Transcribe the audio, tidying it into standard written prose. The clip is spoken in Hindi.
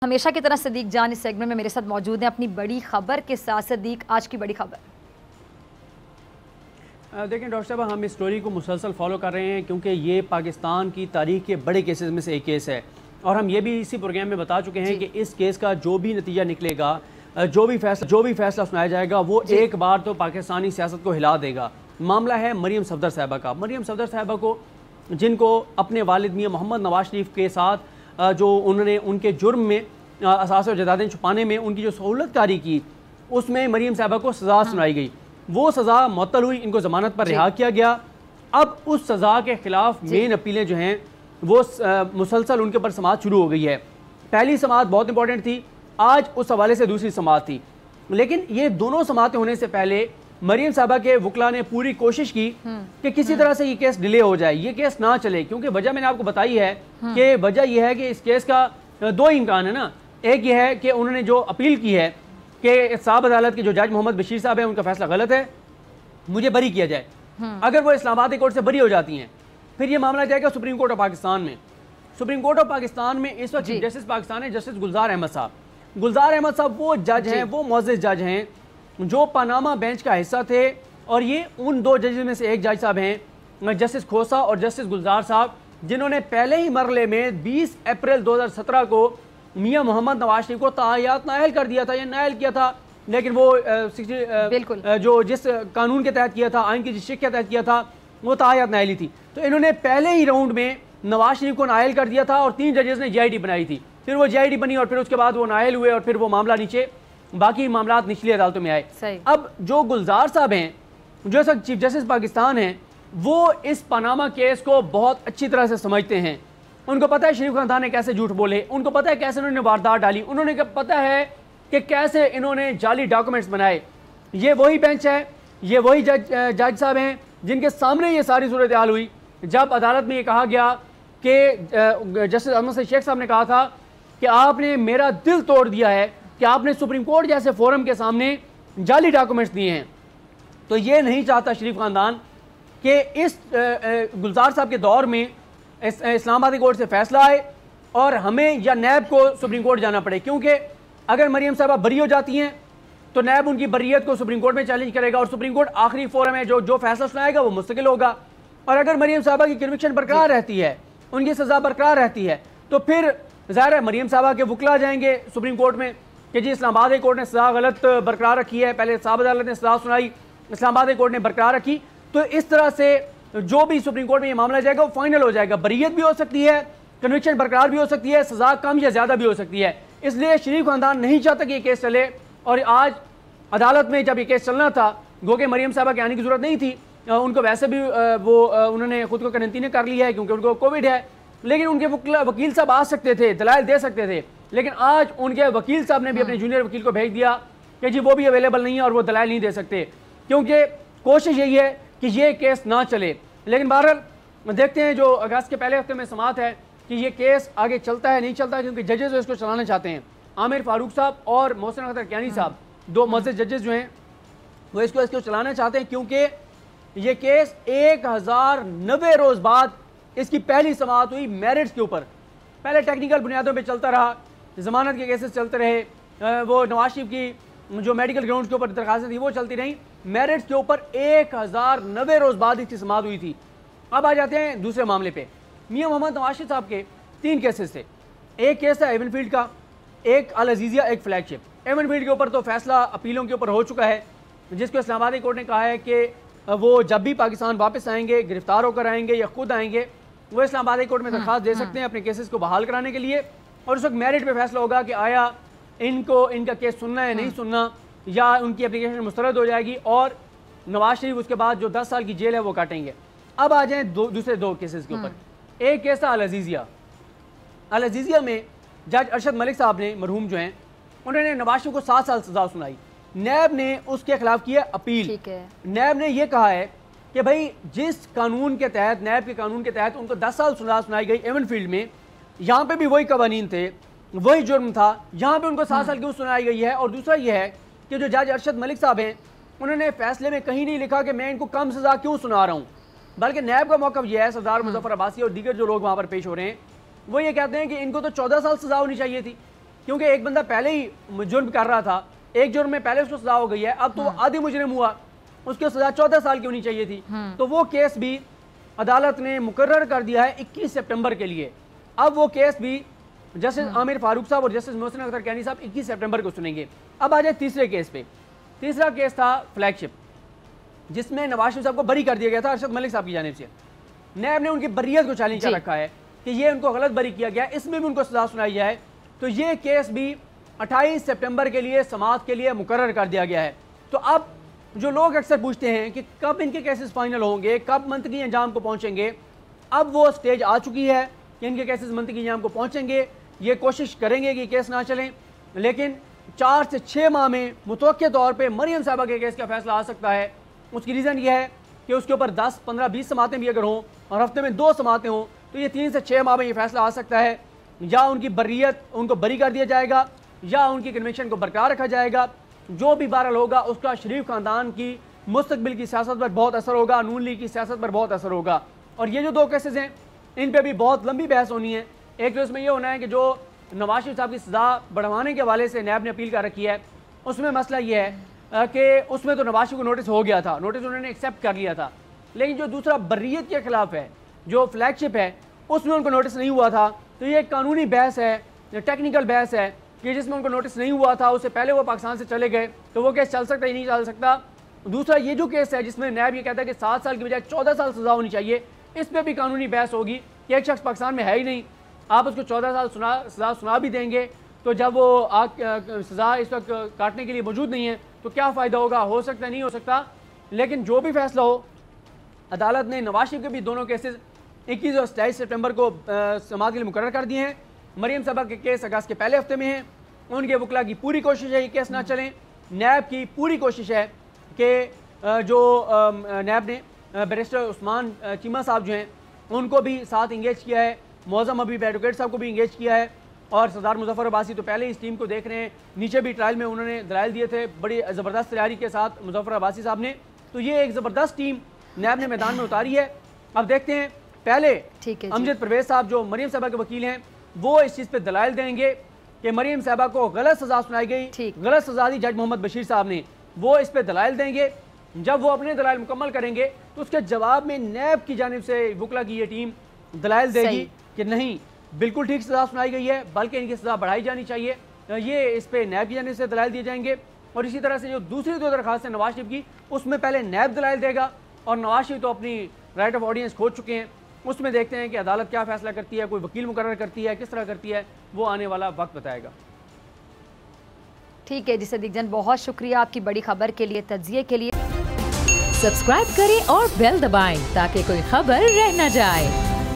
हमेशा की तरह सदीक जान इस सेगमेंट में मेरे साथ मौजूद हैं अपनी बड़ी खबर के साथ। सदीक, आज की बड़ी खबर। देखें डॉक्टर साहब, हम इस स्टोरी को मुसलसल फॉलो कर रहे हैं क्योंकि ये पाकिस्तान की तारीख के बड़े केसेस में से एक केस है और हम ये भी इसी प्रोग्राम में बता चुके हैं कि इस केस का जो भी नतीजा निकलेगा, जो भी फैसला सुनाया जाएगा वो एक बार तो पाकिस्तानी सियासत को हिला देगा। मामला है मरियम सफदर साहिबा का। मरियम सफदर साहिबा को, जिनको अपने वालिद मियां मोहम्मद नवाज शरीफ के साथ जो उन्होंने उनके जुर्म में असास और जदादें छुपाने में उनकी जो सहूलत कारी की, उसमें मरियम साहिबा को सज़ा सुनाई गई। वो सज़ा मुअत्तल हुई, इनको ज़मानत पर रिहा किया गया। अब उस सज़ा के खिलाफ मेन अपीलें जो हैं वो मुसलसल उनके ऊपर समाअत शुरू हो गई है। पहली समाअत बहुत इंपॉर्टेंट थी, आज उस हवाले से दूसरी समाअत थी, लेकिन ये दोनों समाअतें होने से पहले मरियम साहिबा के वकला ने पूरी कोशिश की कि किसी तरह से ये केस डिले हो जाए, ये केस ना चले, क्योंकि वजह मैंने आपको बताई है कि वजह यह है कि इस केस का दो इम्कान है ना। एक ये है कि उन्होंने जो अपील की है कि साहब अदालत के जो जज मोहम्मद बशीर साहब हैं उनका फैसला गलत है, मुझे बरी किया जाए। अगर वो इस्लामाबाद कोर्ट से बरी हो जाती हैं फिर ये मामला जाएगा सुप्रीम कोर्ट ऑफ पाकिस्तान में। सुप्रीम कोर्ट ऑफ पाकिस्तान में इस वक्त चीफ जस्टिस पाकिस्तान है जस्टिस गुलजार अहमद साहब। गुलजार अहमद साहब वो जज हैं, वो मुअज़्ज़ज़ जज हैं जो पनामा बेंच का हिस्सा थे, और ये उन दो जजेस में से एक जज साहब हैं जस्टिस खोसा और जस्टिस गुलजार साहब, जिन्होंने पहले ही मरले में 20 अप्रैल 2017 को मियां मोहम्मद नवाज शरीफ को तायात नायल कर दिया था या नायल किया था, लेकिन वो जो जिस कानून के तहत किया था, आइन की जिस शिक के तहत किया था, वो तायात नायली थी। तो इन्होंने पहले ही राउंड में नवाज शरीफ को नायल कर दिया था और 3 जजेस ने JID बनाई थी। फिर वो JID बनी और फिर उसके बाद वो नायल हुए और फिर वो मामला नीचे, बाकी मामला निचली अदालतों में आए। अब जो गुलजार साहब हैं, जो सब चीफ जस्टिस पाकिस्तान हैं, वो इस पनामा केस को बहुत अच्छी तरह से समझते हैं। उनको पता है शरीफ खानदान ने कैसे झूठ बोले, उनको पता है कैसे उन्होंने वारदात डाली, उन्होंने पता है कि कैसे इन्होंने जाली डॉक्यूमेंट्स बनाए। ये वही बेंच है, ये वही जज साहब हैं जिनके सामने ये सारी सूरत हाल हुई जब अदालत में ये कहा गया कि जस्टिस अहमद शेख साहब ने कहा था कि आपने मेरा दिल तोड़ दिया है कि आपने सुप्रीम कोर्ट जैसे फोरम के सामने जाली डॉक्यूमेंट्स दिए हैं। तो ये नहीं चाहता शरीफ खानदान कि इस गुलजार साहब के दौर में इस्लामाबाद कोर्ट से फैसला आए और हमें या नैब को सुप्रीम कोर्ट जाना पड़े, क्योंकि अगर मरियम साहबा बरी हो जाती हैं तो नैब उनकी बरीयत को सुप्रीम कोर्ट में चैलेंज करेगा और सुप्रीम कोर्ट आखिरी फोरम है जो फैसला सुनाएगा वो मुस्तकिल होगा। और अगर मरियम साहबा की कन्विक्शन बरकरार रहती है, उनकी सजा बरकरार रहती है, तो फिर ज़ाहिर है मरियम साहबा के वकला जाएंगे सुप्रीम कोर्ट में कि जी इस्लामाबाद कोर्ट ने सजा गलत बरकरार रखी है, पहले साहब अदालत ने सजा सुनाई, इस्लामाबाद कोर्ट ने बरकरार रखी। तो इस तरह से जो भी सुप्रीम कोर्ट में ये मामला जाएगा वो फाइनल हो जाएगा, बरीयत भी हो सकती है, कन्विक्शन बरकरार भी हो सकती है, सजा कम या ज्यादा भी हो सकती है। इसलिए शरीफ खानदान नहीं चाहता कि ये केस चले, और आज अदालत में जब ये केस चलना था, गो के मरियम साहबा के आने की जरूरत नहीं थी, उनको वैसे भी उन्होंने खुद को क्वारंटीन कर लिया है क्योंकि उनको कोविड है, लेकिन उनके वकील साहब आ सकते थे, दलाइल दे सकते थे, लेकिन आज उनके वकील साहब ने भी अपने जूनियर वकील को भेज दिया कि जी वो भी अवेलेबल नहीं है और वो दलाइल नहीं दे सकते, क्योंकि कोशिश यही है कि ये केस ना चले। लेकिन बहरहाल देखते हैं, जो अगस्त के पहले हफ्ते में समाअत है कि ये केस आगे चलता है नहीं चलता है, क्योंकि जजेस इसको चलाना चाहते हैं। आमिर फारूक साहब और मोहसिन अख्तर कियानी साहब, दो मुअज़्ज़ज़ जजेस जो हैं, वो इसको चलाना चाहते हैं, क्योंकि ये केस 1090 रोज़ बाद इसकी पहली समाअत हुई मेरिट्स के ऊपर। पहले टेक्निकल बुनियादों पर चलता रहा, जमानत के केसेस चलते रहे, वो नवाज शरीफ की जो मेडिकल ग्राउंड के ऊपर दरखास्तें थी वो चलती रहीं, मेरिट्स के ऊपर 1090 रोज़ बाद इसकी समाअत हुई थी। अब आ जाते हैं दूसरे मामले पे। मियां मोहम्मद नवाज शरीफ साहब के 3 केसेस थे। एक केस था एवनफील्ड का, एक अल अजीज़िया, एक फ्लैगशिप। एवनफील्ड के ऊपर तो फैसला अपीलों के ऊपर हो चुका है, जिसको इस्लामाबाद कोर्ट ने कहा है कि वो जब भी पाकिस्तान वापस आएंगे, गिरफ्तार होकर आएंगे या खुद आएंगे, वो इस्लामाबाद कोर्ट में दरख्वास्त दे सकते हैं अपने केसेस को बहाल कराने के लिए, और उस वक्त मेरिट पे फैसला होगा कि आया इनको इनका केस सुनना है नहीं सुनना, या उनकी एप्लीकेशन मुस्तरद हो जाएगी और नवाज शरीफ उसके बाद जो 10 साल की जेल है वो काटेंगे। अब आ जाएं दूसरे 2 केसेस के ऊपर। एक केस था अल अजीज़िया। अल अजीज़िया में जज अरशद मलिक साहब ने, मरहूम जो हैं, उन्होंने नवाज शरीफ को 7 साल सजा सुनाई। नैब ने उसके खिलाफ किया अपील। नैब ने यह कहा है कि भाई जिस कानून के तहत, नैब के कानून के तहत उनको 10 साल सजा सुनाई गई एवनफील्ड में, यहाँ पे भी वही कवानीन थे, वही जुर्म था, यहाँ पे उनको 7 साल क्यों सुनाई गई है। और दूसरा यह है कि जो जज अरशद मलिक साहब हैं, उन्होंने फैसले में कहीं नहीं लिखा कि मैं इनको कम सजा क्यों सुना रहा हूँ, बल्कि नैब का मौक़िफ़ यह है, सरदार मुजफ्फर अब्बासी और दीगर जो लोग वहाँ पर पेश हो रहे हैं, वो ये कहते हैं कि इनको तो 14 साल सजा होनी चाहिए थी, क्योंकि एक बंदा पहले ही जुर्म कर रहा था, एक जुर्म में पहले उसको सजा हो गई है, अब तो आधी मुजरिम हुआ, उसकी सजा 14 साल की होनी चाहिए थी। तो वो केस भी अदालत ने मुकर्रर कर दिया है 21 सितंबर के लिए। अब वो केस भी जस्टिस आमिर फारूक साहब और जस्टिस मोहसिन अख्तर कैनी साहब 21 सितंबर को सुनेंगे। अब आ जाए तीसरे केस पे। तीसरा केस था फ्लैगशिप, जिसमें नवाज शरीफ साहब को बरी कर दिया गया था अरशद मलिक साहब की जानिब से। नैब ने उनकी बरियत को चैलेंज कर रखा है कि ये उनको गलत बरी किया गया, इसमें भी उनको सजा सुनाई जाए। तो ये केस भी 28 सितंबर के लिए समाअत के लिए मुकर्रर कर दिया गया है। तो अब जो लोग अक्सर पूछते हैं कि कब इनके केसेस फाइनल होंगे, कब मंतकी अंजाम को पहुंचेंगे, अब वो स्टेज आ चुकी है कि इनके केसेस मंतकी अंजाम को पहुंचेंगे। ये कोशिश करेंगे कि केस ना चलें, लेकिन 4 से 6 माह में मुतवक्किल तौर पे मरियम साहबा के केस का फैसला आ सकता है। उसकी रीज़न ये है कि उसके ऊपर 10, 15, 20 समातें भी अगर हों और हफ्ते में 2 समातें हों, तो ये 3 से 6 माह में ये फैसला आ सकता है। या उनकी बर्रियत, उनको बरी कर दिया जाएगा, या उनकी कन्विक्शन को बरकरार रखा जाएगा। जो भी बहरहाल होगा उसका शरीफ खानदान की मुस्तकबिल की सियासत पर बहुत असर होगा, नून लीग की सियासत पर बहुत असर होगा। और ये जो 2 केसेस हैं, इन पर भी बहुत लंबी बहस होनी है। एक तो इसमें यह होना है कि जो नवाज शरीफ साहब की सज़ा बढ़वाने के हवाले से नैब ने अपील कर रखी है, उसमें मसला ये है कि उसमें तो नवाज शरीफ को नोटिस हो गया था, नोटिस उन्होंने एक्सेप्ट कर लिया था। लेकिन जो दूसरा बर्रियत के खिलाफ है, जो फ्लैगशिप है, उसमें उनको नोटिस नहीं हुआ था। तो ये एक कानूनी बहस है, टेक्निकल बहस है कि जिसमें उनको नोटिस नहीं हुआ था, उससे पहले वो पाकिस्तान से चले गए, तो वो केस चल सकता ही नहीं चल सकता। दूसरा ये जो केस है जिसमें नैब ये कहता है कि 7 साल की बजाय 14 साल सज़ा होनी चाहिए, इस पर भी कानूनी बहस होगी कि एक शख्स पाकिस्तान में है ही नहीं, आप उसको 14 साल सज़ा सुना भी देंगे, तो जब वो सज़ा इस वक्त काटने के लिए मौजूद नहीं है तो क्या फ़ायदा होगा, हो सकता नहीं हो सकता। लेकिन जो भी फैसला हो, अदालत ने नवाज शरीफ के भी दोनों केसेस 21 और 27 सितंबर को समाअत के लिए मुकर्रर कर दिए हैं। मरियम साहबा के केस अगस्त के पहले हफ्ते में हैं। उनके वकला की पूरी कोशिश है ये केस ना चलें। नैब की पूरी कोशिश है कि जो नैब ने बैरिस्टर उस्मान चीमा साहब जो हैं उनको भी साथ इंगेज किया है, मौज़म हबीब एडवोकेट साहब को भी इंगेज किया है, और सरदार मुजफ्फर अब्बासी तो पहले ही इस टीम को देख रहे हैं। नीचे भी ट्रायल में उन्होंने दलाइल दिए थे बड़ी ज़बरदस्त तैयारी के साथ मुजफ्फर अब्बासी साहब ने। तो ये एक ज़बरदस्त टीम नैब ने मैदान में उतारी है। अब देखते हैं, पहले अमजद परवेज साहब जो मरियम साहबा के वकील हैं वो इस चीज़ पर दलाइल देंगे कि मरियम साहबा को गलत सज़ा सुनाई गई, गलत सज़ा दी जज मोहम्मद बशीर साहब ने, वो इस पर दलाइल देंगे। जब वो अपने दलाइल मुकम्मल करेंगे तो उसके जवाब में नैब की जानिब से वकला की ये टीम दलाइल देगी कि नहीं, बिल्कुल ठीक सज़ा सुनाई गई है, बल्कि इनकी सज़ा बढ़ाई जानी चाहिए। ये इस पर नैब की जानिब से दलाइल दिए जाएंगे। और इसी तरह से जो दूसरी 2 दरख्वास्त है नवाज शरीफ की, उसमें पहले नैब दलाइल देगा, और नवाज शरीफ तो अपनी राइट ऑफ ऑडियंस खो चुके हैं। उसमें देखते हैं कि अदालत क्या फैसला करती है, कोई वकील मुकर्रर करती है, किस तरह करती है, वो आने वाला वक्त बताएगा। ठीक है जी सदीक जान, बहुत शुक्रिया आपकी बड़ी खबर के लिए, तज्जिए के लिए। सब्सक्राइब करें और बेल दबाएं ताकि कोई खबर रह न जाए।